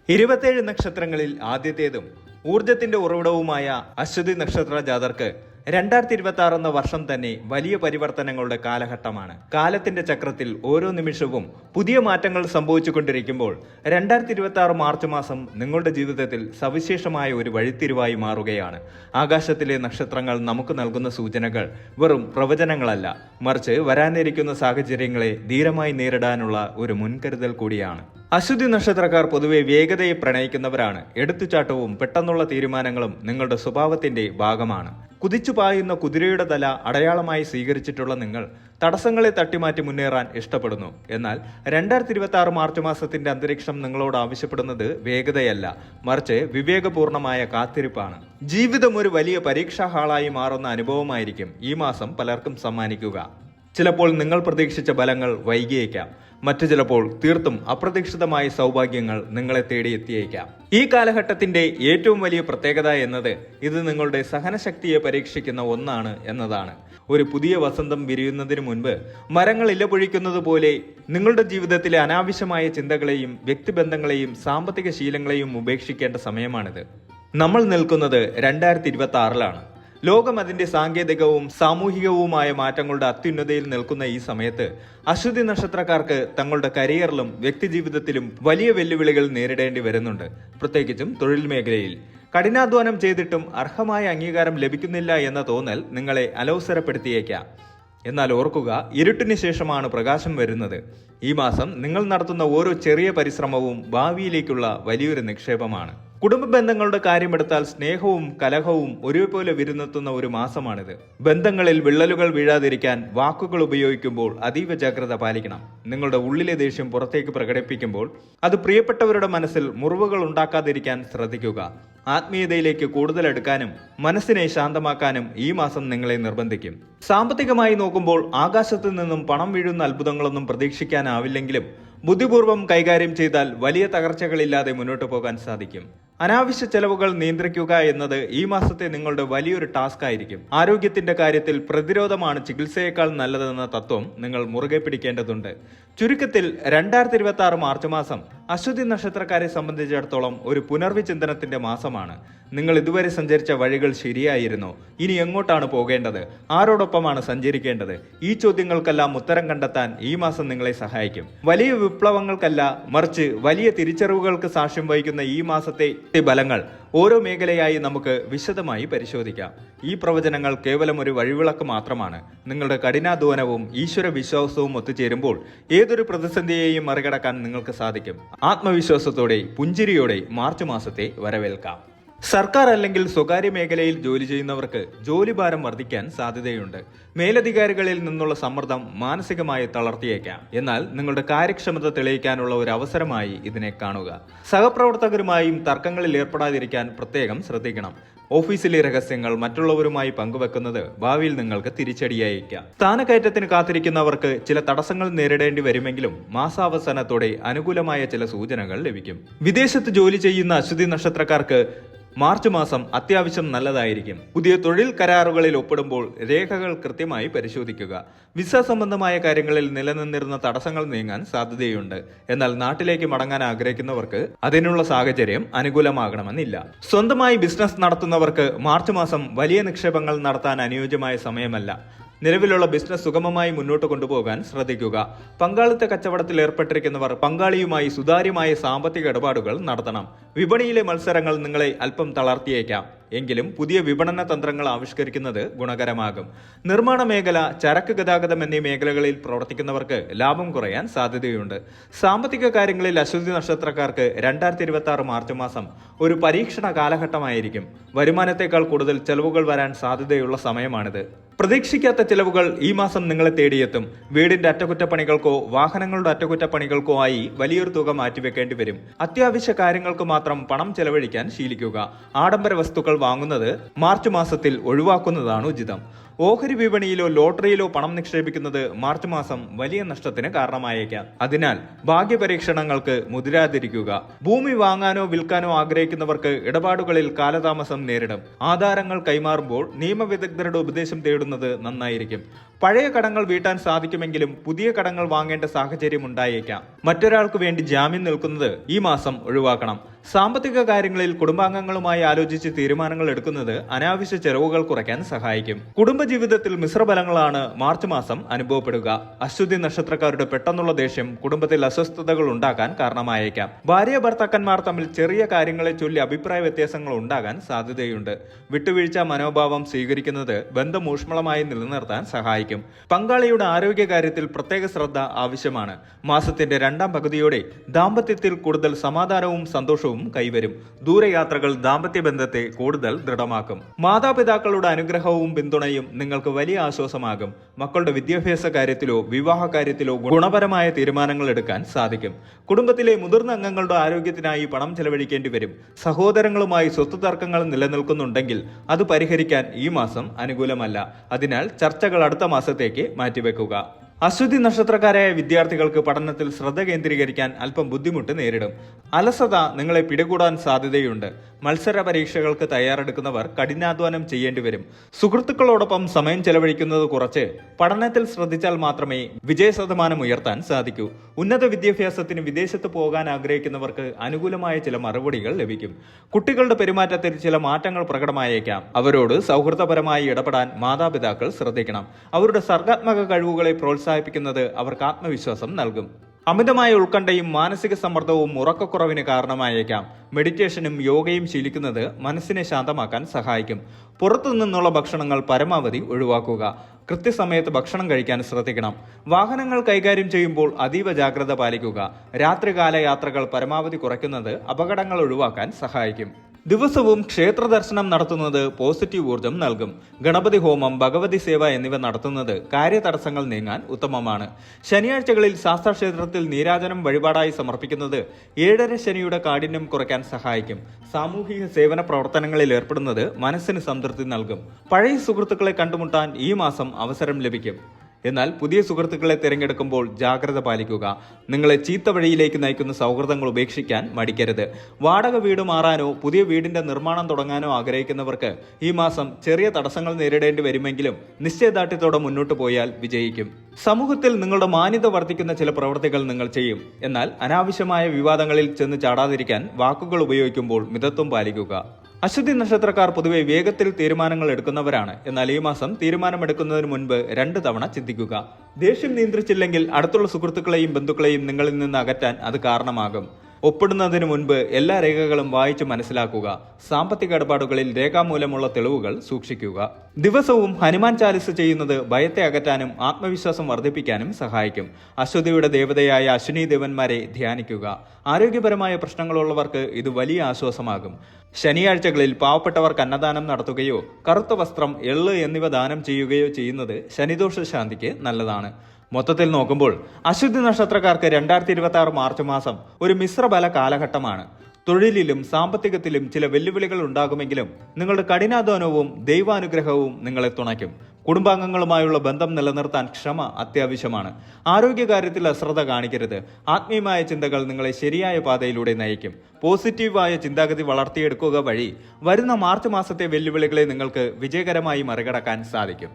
27 നക്ഷത്രങ്ങളിൽ ആദ്യത്തേതും ഊർജത്തിന്റെ ഉറവിടവുമായ അശ്വതി നക്ഷത്ര ജാതർക്ക് 2026 എന്ന വർഷം തന്നെ വലിയ പരിവർത്തനങ്ങളുടെ കാലഘട്ടമാണ്. കാലത്തിന്റെ ചക്രത്തിൽ ഓരോ നിമിഷവും പുതിയ മാറ്റങ്ങൾ സംഭവിച്ചുകൊണ്ടിരിക്കുമ്പോൾ 2026 മാർച്ച് മാസം നിങ്ങളുടെ ജീവിതത്തിൽ സവിശേഷമായ ഒരു വഴിത്തിരിവായി മാറുകയാണ്. ആകാശത്തിലെ നക്ഷത്രങ്ങൾ നമുക്ക് നൽകുന്ന സൂചനകൾ വെറും പ്രവചനങ്ങളല്ല, മറിച്ച് വരാനിരിക്കുന്ന സാഹചര്യങ്ങളെ ധീരമായി നേരിടാനുള്ള ഒരു മുൻകരുതൽ കൂടിയാണ്. അശ്വതി നക്ഷത്രക്കാർ പൊതുവെ വേഗതയെ പ്രണയിക്കുന്നവരാണ്. എടുത്തുചാട്ടവും പെട്ടെന്നുള്ള തീരുമാനങ്ങളും നിങ്ങളുടെ സ്വഭാവത്തിന്റെ ഭാഗമാണ്. കുതിച്ചു പായുന്ന കുതിരയുടെ തല അടയാളമായി സ്വീകരിച്ചിട്ടുള്ള നിങ്ങൾ തടസ്സങ്ങളെ തട്ടിമാറ്റി മുന്നേറാൻ ഇഷ്ടപ്പെടുന്നു. എന്നാൽ 2026 മാർച്ച് മാസത്തിന്റെ അന്തരീക്ഷം നിങ്ങളോട് ആവശ്യപ്പെടുന്നത് വേഗതയല്ല, മറിച്ച് വിവേകപൂർണമായ കാത്തിരിപ്പാണ്. ജീവിതം ഒരു വലിയ പരീക്ഷാ ഹാളായി മാറുന്ന അനുഭവമായിരിക്കും ഈ മാസം പലർക്കും സമ്മാനിക്കുക. ചിലപ്പോൾ നിങ്ങൾ പ്രതീക്ഷിച്ച ഫലങ്ങൾ വൈകിയേക്കാം, മറ്റു ചിലപ്പോൾ തീർത്തും അപ്രതീക്ഷിതമായ സൗഭാഗ്യങ്ങൾ നിങ്ങളെ തേടിയെത്തിയേക്കാം. ഈ കാലഘട്ടത്തിന്റെ ഏറ്റവും വലിയ പ്രത്യേകത എന്നത് ഇത് നിങ്ങളുടെ സഹനശക്തിയെ പരീക്ഷിക്കുന്ന ഒന്നാണ് എന്നതാണ്. ഒരു പുതിയ വസന്തം വിരിയുന്നതിന് മുൻപ് മരങ്ങൾ ഇല പൊഴിക്കുന്നത് പോലെ നിങ്ങളുടെ ജീവിതത്തിലെ അനാവശ്യമായ ചിന്തകളെയും വ്യക്തിബന്ധങ്ങളെയും സാമ്പത്തിക ശീലങ്ങളെയും ഉപേക്ഷിക്കേണ്ട സമയമാണിത്. നമ്മൾ നിൽക്കുന്നത് 2026-ലാണ്. ലോകം അതിന്റെ സാങ്കേതികവും സാമൂഹികവുമായ മാറ്റങ്ങളുടെ അത്യുന്നതയിൽ നിൽക്കുന്ന ഈ സമയത്ത് അശ്വതി നക്ഷത്രക്കാർക്ക് തങ്ങളുടെ കരിയറിലും വ്യക്തിജീവിതത്തിലും വലിയ വെല്ലുവിളികൾ നേരിടേണ്ടി വരുന്നുണ്ട്. പ്രത്യേകിച്ചും തൊഴിൽ മേഖലയിൽ കഠിനാധ്വാനം ചെയ്തിട്ടും അർഹമായ അംഗീകാരം ലഭിക്കുന്നില്ല എന്ന തോന്നൽ നിങ്ങളെ അലോസരപ്പെടുത്തിയേക്കാം. എന്നാൽ ഓർക്കുക, ഇരുട്ടിന് ശേഷമാണ് പ്രകാശം വരുന്നത്. ഈ മാസം നിങ്ങൾ നടത്തുന്ന ഓരോ ചെറിയ പരിശ്രമവും ഭാവിയിലേക്കുള്ള വലിയൊരു നിക്ഷേപമാണ്. കുടുംബ ബന്ധങ്ങളുടെ കാര്യമെടുത്താൽ സ്നേഹവും കലഹവും ഒരേപോലെ വിരുന്നെത്തുന്ന ഒരു മാസമാണിത്. ബന്ധങ്ങളിൽ വിള്ളലുകൾ വീഴാതിരിക്കാൻ വാക്കുകൾ ഉപയോഗിക്കുമ്പോൾ അതീവ ജാഗ്രത പാലിക്കണം. നിങ്ങളുടെ ഉള്ളിലെ ദേഷ്യം പുറത്തേക്ക് പ്രകടിപ്പിക്കുമ്പോൾ അത് പ്രിയപ്പെട്ടവരുടെ മനസ്സിൽ മുറിവുകൾ ഉണ്ടാക്കാതിരിക്കാൻ ശ്രദ്ധിക്കുക. ആത്മീയതയിലേക്ക് കൂടുതൽ എടുക്കാനും മനസ്സിനെ ശാന്തമാക്കാനും ഈ മാസം നിങ്ങളെ നിർബന്ധിക്കും. സാമ്പത്തികമായി നോക്കുമ്പോൾ ആകാശത്ത് നിന്നും പണം വീഴുന്ന അത്ഭുതങ്ങളൊന്നും പ്രതീക്ഷിക്കാനാവില്ലെങ്കിലും ബുദ്ധിപൂർവം കൈകാര്യം ചെയ്താൽ വലിയ തകർച്ചകളില്ലാതെ മുന്നോട്ട് പോകാൻ സാധിക്കും. അനാവശ്യ ചെലവുകൾ നിയന്ത്രിക്കുക എന്നത് ഈ മാസത്തെ നിങ്ങളുടെ വലിയൊരു ടാസ്ക് ആയിരിക്കും. ആരോഗ്യത്തിന്റെ കാര്യത്തിൽ പ്രതിരോധമാണ് ചികിത്സയേക്കാൾ നല്ലതെന്ന തത്വം നിങ്ങൾ മുറുകെ പിടിക്കേണ്ടതുണ്ട്. ചുരുക്കത്തിൽ 2026 മാർച്ച് മാസം അശ്വതി നക്ഷത്രക്കാരെ സംബന്ധിച്ചിടത്തോളം ഒരു പുനർവിചിന്തനത്തിന്റെ മാസമാണ്. നിങ്ങൾ ഇതുവരെ സഞ്ചരിച്ച വഴികൾ ശരിയായിരുന്നോ? ഇനി എങ്ങോട്ടാണ് പോകേണ്ടത്? ആരോടൊപ്പമാണ് സഞ്ചരിക്കേണ്ടത്? ഈ ചോദ്യങ്ങൾക്കെല്ലാം ഉത്തരം കണ്ടെത്താൻ ഈ മാസം നിങ്ങളെ സഹായിക്കും. വലിയ വിപ്ലവങ്ങൾക്കല്ല, മറിച്ച് വലിയ തിരിച്ചറിവുകൾക്ക് സാക്ഷ്യം വഹിക്കുന്ന ഈ മാസത്തെ ഫലങ്ങൾ ഓരോ മേഖലയായി നമുക്ക് വിശദമായി പരിശോധിക്കാം. ഈ പ്രവചനങ്ങൾ കേവലം ഒരു വഴിവിളക്ക് മാത്രമാണ്. നിങ്ങളുടെ കഠിനാധ്വാനവും ഈശ്വര വിശ്വാസവും ഒത്തുചേരുമ്പോൾ ഏതൊരു പ്രതിസന്ധിയെയും മറികടക്കാൻ നിങ്ങൾക്ക് സാധിക്കും. ആത്മവിശ്വാസത്തോടെ പുഞ്ചിരിയോടെ മാർച്ച് മാസത്തെ വരവേൽക്കാം. സർക്കാർ അല്ലെങ്കിൽ സ്വകാര്യ മേഖലയിൽ ജോലി ചെയ്യുന്നവർക്ക് ജോലിഭാരം വർദ്ധിക്കാൻ സാധ്യതയുണ്ട്. മേലധികാരികളിൽ നിന്നുള്ള സമ്മർദ്ദം മാനസികമായി തളർത്തിയേക്കാം. എന്നാൽ നിങ്ങളുടെ കാര്യക്ഷമത തെളിയിക്കാനുള്ള ഒരു അവസരമായി ഇതിനെ കാണുക. സഹപ്രവർത്തകരുമായും തർക്കങ്ങളിൽ ഏർപ്പെടാതിരിക്കാൻ പ്രത്യേകം ശ്രദ്ധിക്കണം. ഓഫീസിലെ രഹസ്യങ്ങൾ മറ്റുള്ളവരുമായി പങ്കുവെക്കുന്നത് ഭാവിയിൽ നിങ്ങൾക്ക് തിരിച്ചടിയായേക്കാം. സ്ഥാനക്കയറ്റത്തിന് കാത്തിരിക്കുന്നവർക്ക് ചില തടസ്സങ്ങൾ നേരിടേണ്ടി വരുമെങ്കിലും മാസാവസാനത്തോടെ അനുകൂലമായ ചില സൂചനകൾ ലഭിക്കും. വിദേശത്ത് ജോലി ചെയ്യുന്ന അശ്വതി നക്ഷത്രക്കാർക്ക് മാർച്ച് മാസം അത്യാവശ്യം നല്ലതായിരിക്കും. പുതിയ തൊഴിൽ കരാറുകളിൽ ഒപ്പിടുമ്പോൾ രേഖകൾ കൃത്യമായി പരിശോധിക്കുക. വിസ സംബന്ധമായ കാര്യങ്ങളിൽ നിലനിന്നിരുന്ന തടസ്സങ്ങൾ നീങ്ങാൻ സാധ്യതയുണ്ട്. എന്നാൽ നാട്ടിലേക്ക് മടങ്ങാൻ ആഗ്രഹിക്കുന്നവർക്ക് അതിനുള്ള സാഹചര്യം അനുകൂലമാകണമെന്നില്ല. സ്വന്തമായി ബിസിനസ് നടത്തുന്നവർക്ക് മാർച്ച് മാസം വലിയ നിക്ഷേപങ്ങൾ നടത്താൻ അനുയോജ്യമായ സമയമല്ല. നിലവിലുള്ള ബിസിനസ് സുഗമമായി മുന്നോട്ട് കൊണ്ടുപോകാൻ ശ്രദ്ധിക്കുക. പങ്കാളിത്ത കച്ചവടത്തിൽ ഏർപ്പെട്ടിരിക്കുന്നവർ പങ്കാളിയുമായി സുതാര്യമായ സാമ്പത്തിക ഇടപാടുകൾ നടത്തണം. വിപണിയിലെ മത്സരങ്ങൾ നിങ്ങളെ അല്പം തളർത്തിയേക്കാം, എങ്കിലും പുതിയ വിപണന തന്ത്രങ്ങൾ ആവിഷ്കരിക്കുന്നത് ഗുണകരമാകും. നിർമ്മാണ മേഖല, ചരക്ക് ഗതാഗതം എന്നീ മേഖലകളിൽ പ്രവർത്തിക്കുന്നവർക്ക് ലാഭം കുറയാൻ സാധ്യതയുണ്ട്. സാമ്പത്തിക കാര്യങ്ങളിൽ അശ്വതി നക്ഷത്രക്കാർക്ക് 2026 മാർച്ച് മാസം ഒരു പരീക്ഷണ കാലഘട്ടമായിരിക്കും. വരുമാനത്തെക്കാൾ കൂടുതൽ ചെലവുകൾ വരാൻ സാധ്യതയുള്ള സമയമാണിത്. പ്രതീക്ഷിക്കാത്ത ചിലവുകൾ ഈ മാസം നിങ്ങളെ തേടിയെത്തും. വീടിന്റെ അറ്റകുറ്റപ്പണികൾക്കോ വാഹനങ്ങളുടെ അറ്റകുറ്റപ്പണികൾക്കോ ആയി വലിയൊരു തുക മാറ്റിവെക്കേണ്ടി വരും. അത്യാവശ്യ കാര്യങ്ങൾക്ക് മാത്രം പണം ചെലവഴിക്കാൻ ശീലിക്കുക. ആഡംബര വസ്തുക്കൾ വാങ്ങുന്നത് മാർച്ച് മാസത്തിൽ ഒഴിവാക്കുന്നതാണ് ഉചിതം. ഓഹരി വിപണിയിലോ ലോട്ടറിയിലോ പണം നിക്ഷേപിക്കുന്നത് മാർച്ച് മാസം വലിയ നഷ്ടത്തിന് കാരണമായേക്കാം. അതിനാൽ ഭാഗ്യപരീക്ഷണങ്ങൾക്ക് മുതിരാതിരിക്കുക. ഭൂമി വാങ്ങാനോ വിൽക്കാനോ ആഗ്രഹിക്കുന്നവർക്ക് ഇടപാടുകളിൽ കാലതാമസം നേരിടും. ആധാരങ്ങൾ കൈമാറുമ്പോൾ നിയമവിദഗ്ധരുടെ ഉപദേശം തേടുന്നത് നന്നായിരിക്കും. പഴയ കടങ്ങൾ വീട്ടാൻ സാധിക്കുമെങ്കിലും പുതിയ കടങ്ങൾ വാങ്ങേണ്ട സാഹചര്യം ഉണ്ടായേക്കാം. മറ്റൊരാൾക്ക് വേണ്ടി ജാമ്യം നിൽക്കുന്നത് ഈ മാസം ഒഴിവാക്കണം. സാമ്പത്തിക കാര്യങ്ങളിൽ കുടുംബാംഗങ്ങളുമായി ആലോചിച്ച് തീരുമാനങ്ങൾ എടുക്കുന്നത് അനാവശ്യ ചെലവുകൾ കുറയ്ക്കാൻ സഹായിക്കും. കുടുംബജീവിതത്തിൽ മിശ്രഫലങ്ങളാണ് മാർച്ച് മാസം അനുഭവപ്പെടുക. അശ്വതി നക്ഷത്രക്കാരുടെ പെട്ടെന്നുള്ള ദേഷ്യം കുടുംബത്തിൽ അസ്വസ്ഥതകൾ ഉണ്ടാക്കാൻ കാരണമായേക്കാം. ഭാര്യ ഭർത്താക്കന്മാർ തമ്മിൽ ചെറിയ കാര്യങ്ങളെ ചൊല്ലി അഭിപ്രായ വ്യത്യാസങ്ങൾ ഉണ്ടാകാൻ സാധ്യതയുണ്ട്. വിട്ടുവീഴ്ച മനോഭാവം സ്വീകരിക്കുന്നത് ബന്ധം ഊഷ്മളമായി നിലനിർത്താൻ സഹായിക്കും. പങ്കാളിയുടെ ആരോഗ്യകാര്യത്തിൽ പ്രത്യേക ശ്രദ്ധ ആവശ്യമാണ്. മാസത്തിന്റെ രണ്ടാം പകുതിയോടെ ദാമ്പത്യത്തിൽ കൂടുതൽ സമാധാനവും സന്തോഷവും കൈവരും. ദൂരയാത്രകൾ ദാമ്പത്യ ബന്ധത്തെ കൂടുതൽ ദൃഢമാക്കും. മാതാപിതാക്കളുടെ അനുഗ്രഹവും പിന്തുണയും നിങ്ങൾക്ക് വലിയ ആശ്വാസമാകും. മക്കളുടെ വിദ്യാഭ്യാസ കാര്യത്തിലോ വിവാഹ കാര്യത്തിലോ ഗുണപരമായ തീരുമാനങ്ങൾ എടുക്കാൻ സാധിക്കും. കുടുംബത്തിലെ മുതിർന്ന അംഗങ്ങളുടെ ആരോഗ്യത്തിനായി പണം ചെലവഴിക്കേണ്ടി വരും. സഹോദരങ്ങളുമായി സ്വത്ത് തർക്കങ്ങൾ നിലനിൽക്കുന്നുണ്ടെങ്കിൽ അത് പരിഹരിക്കാൻ ഈ മാസം അനുകൂലമല്ല. അതിനാൽ ചർച്ചകൾ അടുത്ത മാസത്തേക്ക് മാറ്റിവെക്കുക. അശ്വതി നക്ഷത്രക്കാരായ വിദ്യാർത്ഥികൾക്ക് പഠനത്തിൽ ശ്രദ്ധ കേന്ദ്രീകരിക്കാൻ അല്പം ബുദ്ധിമുട്ട് നേരിടും. അലസത നിങ്ങളെ പിടികൂടാൻ സാധ്യതയുണ്ട്. മത്സര പരീക്ഷകൾക്ക് തയ്യാറെടുക്കുന്നവർ കഠിനാധ്വാനം ചെയ്യേണ്ടി വരും. സുഹൃത്തുക്കളോടൊപ്പം സമയം ചെലവഴിക്കുന്നത് കുറച്ച് പഠനത്തിൽ ശ്രദ്ധിച്ചാൽ മാത്രമേ വിജയ ശതമാനം ഉയർത്താൻ സാധിക്കൂ. ഉന്നത വിദ്യാഭ്യാസത്തിന് വിദേശത്ത് പോകാൻ ആഗ്രഹിക്കുന്നവർക്ക് അനുകൂലമായ ചില മറുപടികൾ ലഭിക്കും. കുട്ടികളുടെ പെരുമാറ്റത്തിൽ ചില മാറ്റങ്ങൾ പ്രകടമായേക്കാം. അവരോട് സൗഹൃദപരമായി ഇടപെടാൻ മാതാപിതാക്കൾ ശ്രദ്ധിക്കണം. അവരുടെ സർഗാത്മക കഴിവുകളെ പ്രോത്സാഹിപ്പിക്കുന്നത് അവർക്ക് ആത്മവിശ്വാസം നൽകും. അമിതമായ ഉത്കണ്ഠയും മാനസിക സമ്മർദ്ദവും ഉറക്കക്കുറവിന് കാരണമായേക്കാം. മെഡിറ്റേഷനും യോഗയും ശീലിക്കുന്നത് മനസ്സിനെ ശാന്തമാക്കാൻ സഹായിക്കും. പുറത്തു നിന്നുള്ള ഭക്ഷണങ്ങൾ പരമാവധി ഒഴിവാക്കുക. കൃത്യസമയത്ത് ഭക്ഷണം കഴിക്കാൻ ശ്രദ്ധിക്കണം. വാഹനങ്ങൾ കൈകാര്യം ചെയ്യുമ്പോൾ അതീവ ജാഗ്രത പാലിക്കുക. രാത്രികാല യാത്രകൾ പരമാവധി കുറയ്ക്കുന്നത് അപകടങ്ങൾ ഒഴിവാക്കാൻ സഹായിക്കും. ദിവസവും ക്ഷേത്ര ദർശനം നടത്തുന്നത് പോസിറ്റീവ് ഊർജം നൽകും. ഗണപതി ഹോമം, ഭഗവതി സേവ എന്നിവ നടത്തുന്നത് കാര്യതടസ്സങ്ങൾ നീങ്ങാൻ ഉത്തമമാണ്. ശനിയാഴ്ചകളിൽ ശാസ്താക്ഷേത്രത്തിൽ നീരാജനം വഴിപാടായി സമർപ്പിക്കുന്നത് 7.5 ശനിയുടെ കാഠിന്യം കുറയ്ക്കാൻ സഹായിക്കും. സാമൂഹിക സേവന പ്രവർത്തനങ്ങളിൽ ഏർപ്പെടുന്നത് മനസ്സിന് സംതൃപ്തി നൽകും. പഴയ സുഹൃത്തുക്കളെ കണ്ടുമുട്ടാൻ ഈ മാസം അവസരം ലഭിക്കും. എന്നാൽ പുതിയ സുഹൃത്തുക്കളെ തിരഞ്ഞെടുക്കുമ്പോൾ ജാഗ്രത പാലിക്കുക. നിങ്ങളെ ചീത്ത വഴിയിലേക്ക് നയിക്കുന്ന സൗഹൃദങ്ങൾ ഉപേക്ഷിക്കാൻ മടിക്കരുത്. വാടക വീട് മാറാനോ പുതിയ വീടിന്റെ നിർമ്മാണം തുടങ്ങാനോ ആഗ്രഹിക്കുന്നവർക്ക് ഈ മാസം ചെറിയ തടസ്സങ്ങൾ നേരിടേണ്ടി വരുമെങ്കിലും നിശ്ചയദാർഢ്യത്തോടെ മുന്നോട്ട് പോയാൽ വിജയിക്കും. സമൂഹത്തിൽ നിങ്ങളുടെ മാന്യത വർദ്ധിക്കുന്ന ചില പ്രവൃത്തികൾ നിങ്ങൾ ചെയ്യും. എന്നാൽ അനാവശ്യമായ വിവാദങ്ങളിൽ ചെന്ന് ചാടാതിരിക്കാൻ വാക്കുകൾ ഉപയോഗിക്കുമ്പോൾ മിതത്വം പാലിക്കുക. അശ്വതി നക്ഷത്രക്കാർ പൊതുവെ വേഗത്തിൽ തീരുമാനങ്ങൾ എടുക്കുന്നവരാണ്. എന്നാൽ ഈ മാസം തീരുമാനമെടുക്കുന്നതിന് മുൻപ് 2 തവണ ചിന്തിക്കുക. ദേഷ്യം നിയന്ത്രിച്ചില്ലെങ്കിൽ അടുത്തുള്ള സുഹൃത്തുക്കളെയും ബന്ധുക്കളെയും നിങ്ങളിൽ നിന്ന് അകറ്റാൻ അത് കാരണമാകും. ഒപ്പിടുന്നതിന് മുൻപ് എല്ലാ രേഖകളും വായിച്ച് മനസ്സിലാക്കുക. സാമ്പത്തിക ഇടപാടുകളിൽ രേഖാമൂലമുള്ള തെളിവുകൾ സൂക്ഷിക്കുക. ദിവസവും ഹനുമാൻ ചാലിസ ചെയ്യുന്നത് ഭയത്തെ അകറ്റാനും ആത്മവിശ്വാസം വർദ്ധിപ്പിക്കാനും സഹായിക്കും. അശ്വതിയുടെ ദേവതയായ അശ്വിനി ദേവന്മാരെ ധ്യാനിക്കുക. ആരോഗ്യപരമായ പ്രശ്നങ്ങളുള്ളവർക്ക് ഇത് വലിയ ആശ്വാസമാകും. ശനിയാഴ്ചകളിൽ പാവപ്പെട്ടവർക്ക് അന്നദാനം നടത്തുകയോ കറുത്ത വസ്ത്രം, എള്ള് എന്നിവ ദാനം ചെയ്യുകയോ ചെയ്യുന്നത് ശനിദോഷ ശാന്തിക്ക് നല്ലതാണ്. മൊത്തത്തിൽ നോക്കുമ്പോൾ അശ്വതി നക്ഷത്രക്കാർക്ക് 2026 മാർച്ച് മാസം ഒരു മിശ്രബല കാലഘട്ടമാണ്. തൊഴിലിലും സാമ്പത്തികത്തിലും ചില വെല്ലുവിളികൾ ഉണ്ടാകുമെങ്കിലും നിങ്ങളുടെ കഠിനാധ്വാനവും ദൈവാനുഗ്രഹവും നിങ്ങളെ തുണയ്ക്കും. കുടുംബാംഗങ്ങളുമായുള്ള ബന്ധം നിലനിർത്താൻ ക്ഷമ അത്യാവശ്യമാണ്. ആരോഗ്യകാര്യത്തിൽ അശ്രദ്ധ കാണിക്കരുത്. ആത്മീയമായ ചിന്തകൾ നിങ്ങളെ ശരിയായ പാതയിലൂടെ നയിക്കും. പോസിറ്റീവായ ചിന്താഗതി വളർത്തിയെടുക്കുക വഴി വരുന്ന മാർച്ച് മാസത്തെ വെല്ലുവിളികളെ നിങ്ങൾക്ക് വിജയകരമായി മറികടക്കാൻ സാധിക്കും.